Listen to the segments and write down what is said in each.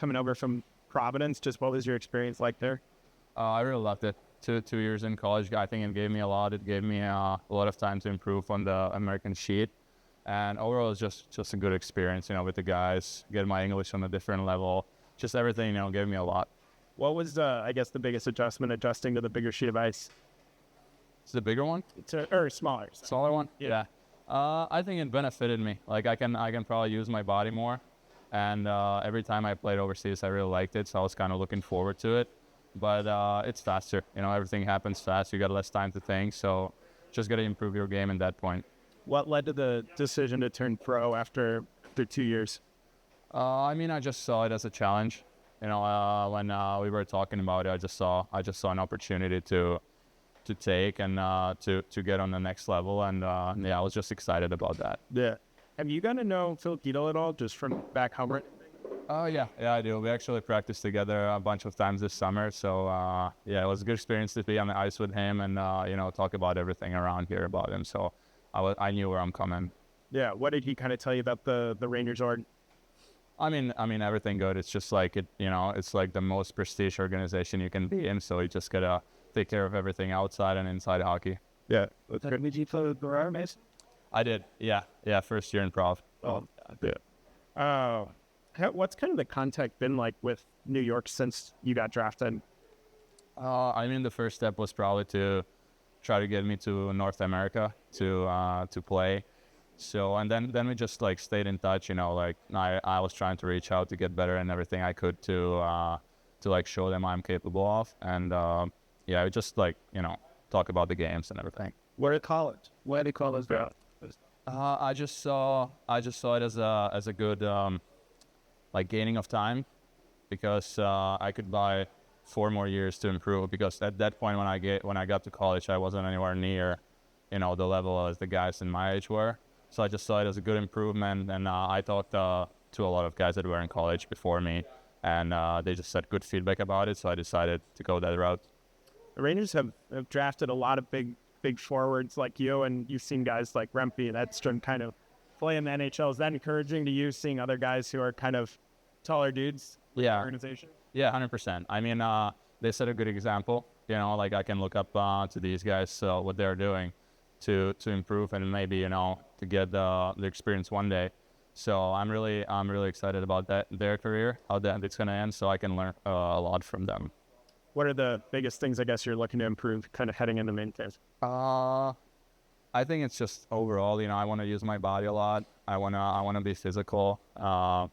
coming over from Providence. Just what was your experience like there? I really loved it. Two years in college, I think it gave me a lot. It gave me a lot of time to improve on the American sheet. And overall, it's just a good experience, with the guys, get my English on a different level. Just everything, gave me a lot. What was, I guess, the biggest adjusting to the bigger sheet of ice? It's the bigger one? Or smaller. Sorry. Smaller one? Yeah. I think it benefited me. Like, I can probably use my body more. And every time I played overseas, I really liked it. So I was kind of looking forward to it. But it's faster. Everything happens fast. You got less time to think. So just got to improve your game at that point. What led to the decision to turn pro after 2 years? I just saw it as a challenge. When we were talking about it, I just saw an opportunity to take and to get on the next level, and I was just excited about that. Yeah. Have you gotten to know Phil Guido at all, just from back home? Yeah, I do. We actually practiced together a bunch of times this summer, so it was a good experience to be on the ice with him and talk about everything around here about him. So I knew where I'm coming. Yeah. What did he kind of tell you about the Rangers org? I mean everything good. It's just like it's like the most prestige organization you can be in. So you just gotta take care of everything outside and inside hockey. Yeah. Did you play with Barrera, Mason? I did. Yeah. First year in Prov. Oh, yeah. What's kind of the contact been like with New York since you got drafted? The first step was probably to try to get me to North America to play. So, and then we just like stayed in touch, I was trying to reach out to get better and everything I could to like show them I'm capable of. And we just like, talk about the games and everything. Where did college go? I just saw it as a good like gaining of time, because I could buy 4 more years to improve, because at that point when I got to college, I wasn't anywhere near the level as the guys in my age were. So I just saw it as a good improvement, and I talked to a lot of guys that were in college before me, and they just said good feedback about it, so I decided to go that route. The Rangers have drafted a lot of big forwards like you, and you've seen guys like Rempe and Edstrom kind of play in the NHL. Is that encouraging to you, seeing other guys who are kind of taller dudes in the organization? Yeah, 100%. They set a good example. Like I can look up to these guys, what they're doing to improve and maybe, to get the experience one day. So I'm really excited about their career, how it's going to end, so I can learn a lot from them. What are the biggest things, I guess, you're looking to improve kind of heading into the main phase? I think it's just overall, I want to use my body a lot. I want to be physical. I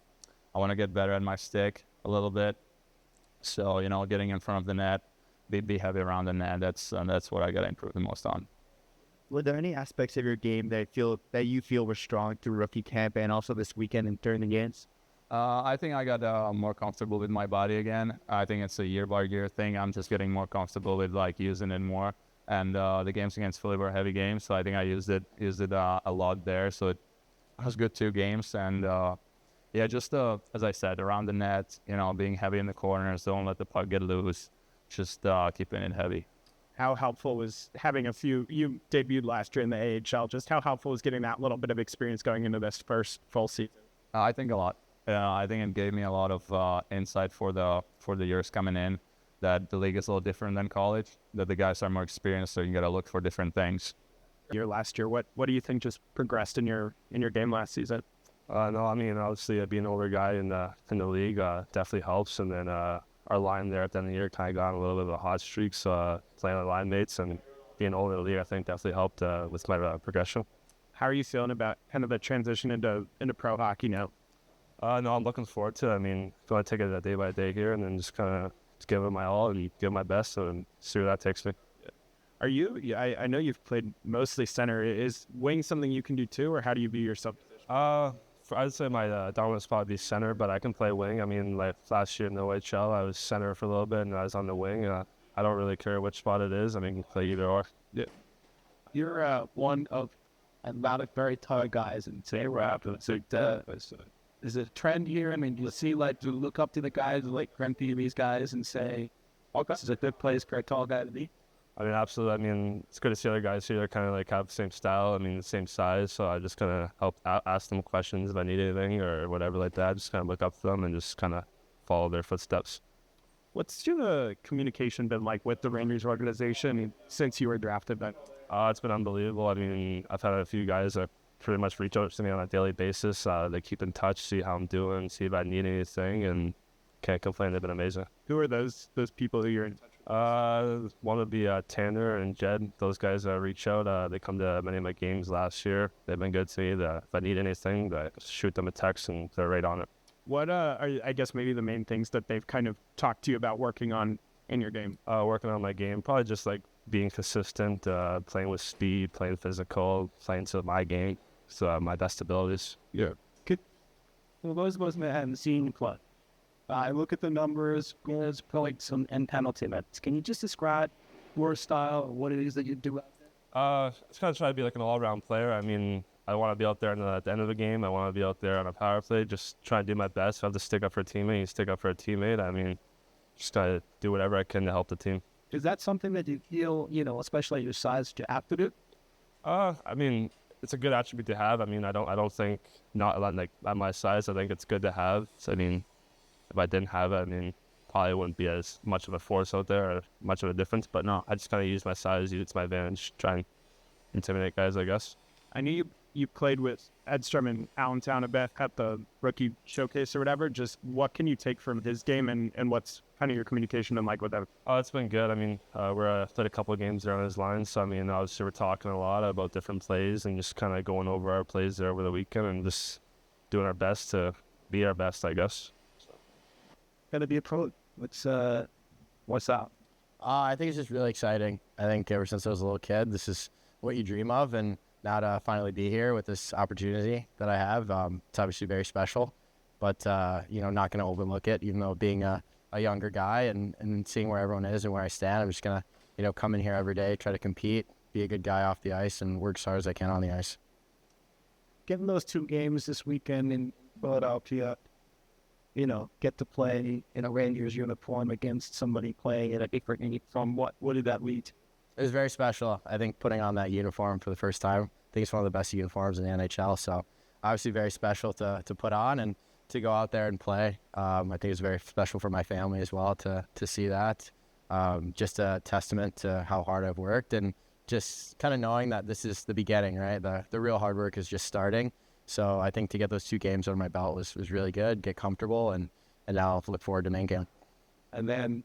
want to get better at my stick a little bit. So, getting in front of the net, be heavy around the net. That's what I got to improve the most on. Were there any aspects of your game that you feel were strong through rookie camp and also this weekend and during the games? I think I got more comfortable with my body again. I think it's a year-by-year thing. I'm just getting more comfortable with like using it more. And the games against Philly were heavy games, so I think I used it a lot there. So it was good 2 games, and just as I said, around the net, being heavy in the corners, don't let the puck get loose, just keeping it heavy. How helpful was having you debuted last year in the AHL, just how helpful was getting that little bit of experience going into this first full season? I think a lot. I think it gave me a lot of insight for the years coming in, that the league is a little different than college, that the guys are more experienced, so you got to look for different things. Last year, what do you think just progressed in your game last season? Obviously being an older guy in the league definitely helps, and then our line there at the end of the year kind of got a little bit of a hot streak, so playing with line mates and being older in the league, I think definitely helped with my progression. How are you feeling about kind of the transition into pro hockey now? No, I'm looking forward to it. Going to take it day by day here, and then just kind of give it my all and give my best and see where that takes me. Are you? I know you've played mostly center. Is wing something you can do too, or how do you view yourself? I'd say my dominant spot would be center, but I can play wing. Like last year in the OHL, I was center for a little bit, and I was on the wing. I don't really care which spot it is. I can play either or. Yeah. You're one of a lot of very tall guys in today Raptors. Is it a trend here? Do you see, do you look up to the guys like Rempe and these guys and say, oh, this is a good place for a tall guy to be? Absolutely. It's good to see other guys here that kind of have the same style, the same size. So I just kind of help ask them questions if I need anything or whatever like that. Just kind of look up to them and just kind of follow their footsteps. What's your communication been like with the Rangers organization since you were drafted then? It's been unbelievable. I mean, I've had a few guys that pretty much reach out to me on a daily basis. They keep in touch, see how I'm doing, see if I need anything, and can't complain. They've been amazing. Who are those people who you're in touch with? One would be Tanner and Jed. Those guys reach out. They come to many of my games last year. They've been good to me. If I need anything, I shoot them a text and they're right on it. What are, I guess, maybe the main things that they've kind of talked to you about working on in your game? Working on my game, probably just like being consistent, playing with speed, playing physical, playing to my game, so my best abilities. Yeah. Well, those of us that haven't seen play, I look at the numbers, goals, points, and penalty minutes. Can you just describe your style, what it is that you do out there? Just kind of try to be like an all-around player. I mean, I want to be out there at the end of the game. I want to be out there on a power play, just try to do my best. If I have to stick up for a teammate, you stick up for a teammate. I mean, just got to do whatever I can to help the team. Is that something that you feel, especially at your size, you have to do? I mean, it's a good attribute to have. I mean, I don't think not like at my size. I think it's good to have. So, I mean, if I didn't have it, I mean, probably wouldn't be as much of a force out there or much of a difference. But no, I just kind of use my size, use it to my advantage, try and intimidate guys, I guess. I knew you played with Edstrom in Allentown a bit at the rookie showcase or whatever. Just what can you take from his game and what's kind of your communication been like with him? Oh, it's been good. I mean, we're played a couple of games there on his line. So, I mean, obviously we're talking a lot about different plays and just kind of going over our plays there over the weekend and just doing our best to be our best, I guess. Going to be a pro. What's up? I think it's just really exciting. I think ever since I was a little kid, this is what you dream of, and now to finally be here with this opportunity that I have, it's obviously very special, but, not going to overlook it, even though being a younger guy and seeing where everyone is and where I stand, I'm just going to, come in here every day, try to compete, be a good guy off the ice, and work as hard as I can on the ice. Given those 2 games this weekend in Philadelphia, get to play in a Rangers uniform against somebody playing in a different uniform, what did that lead to? It was very special. I think putting on that uniform for the first time, I think it's one of the best uniforms in the NHL. So obviously very special to put on and to go out there and play. I think it's very special for my family as well to see that. Just a testament to how hard I've worked and just kind of knowing that this is the beginning, right? The real hard work is just starting. So I think to get those 2 games under my belt was really good, get comfortable, and now I'll look forward to the main game. And then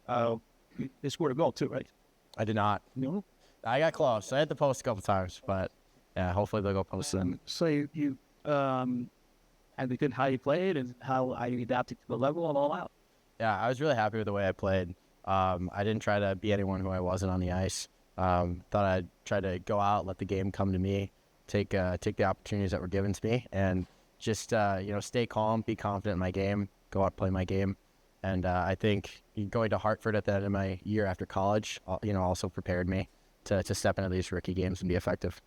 they scored a goal too, right? I did not. No? I got close. I had to post a couple times, but yeah, hopefully they'll go post them. So you had to good how you played and how you adapted to the level and all out. Yeah, I was really happy with the way I played. I didn't try to be anyone who I wasn't on the ice. Thought I'd try to go out, let the game come to me, take the opportunities that were given to me, and just stay calm, be confident in my game, go out, play my game. And I think going to Hartford at the end of my year after college, also prepared me to step into these rookie games and be effective.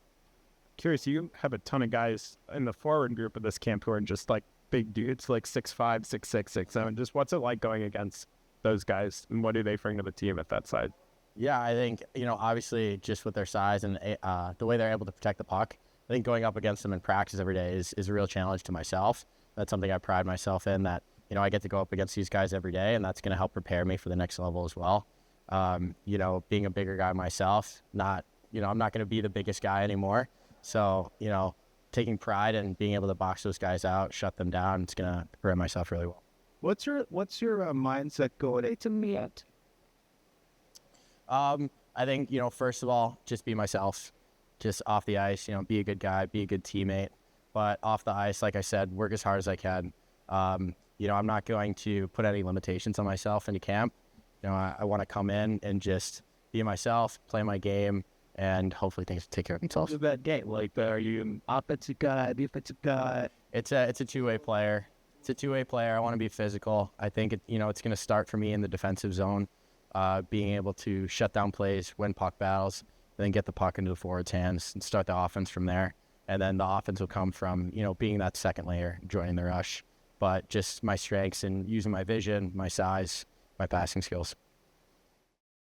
Curious, you have a ton of guys in the forward group of this camp who are just like big dudes, like 6'5", 6'6", 6'7". Just what's it like going against those guys, and what do they bring to the team at that side? Yeah, I think, obviously just with their size and the way they're able to protect the puck, I think going up against them in practice every day is a real challenge to myself. That's something I pride myself in, that, I get to go up against these guys every day, and that's going to help prepare me for the next level as well. Being a bigger guy myself, I'm not going to be the biggest guy anymore. So, taking pride in being able to box those guys out, shut them down, it's going to prepare myself really well. What's your mindset going into meet? I think, first of all, just be myself. Just off the ice, be a good guy, be a good teammate. But off the ice, like I said, work as hard as I can. I'm not going to put any limitations on myself into camp. I want to come in and just be myself, play my game, and hopefully things take care of themselves. What's that game? Like, are you an offensive guy, defensive guy? It's a two-way player. It's a two-way player. I want to be physical. I think it's going to start for me in the defensive zone, being able to shut down plays, win puck battles, and then get the puck into the forward's hands and start the offense from there. And then the offense will come from, being that second layer, joining the rush. But just my strengths and using my vision, my size, my passing skills.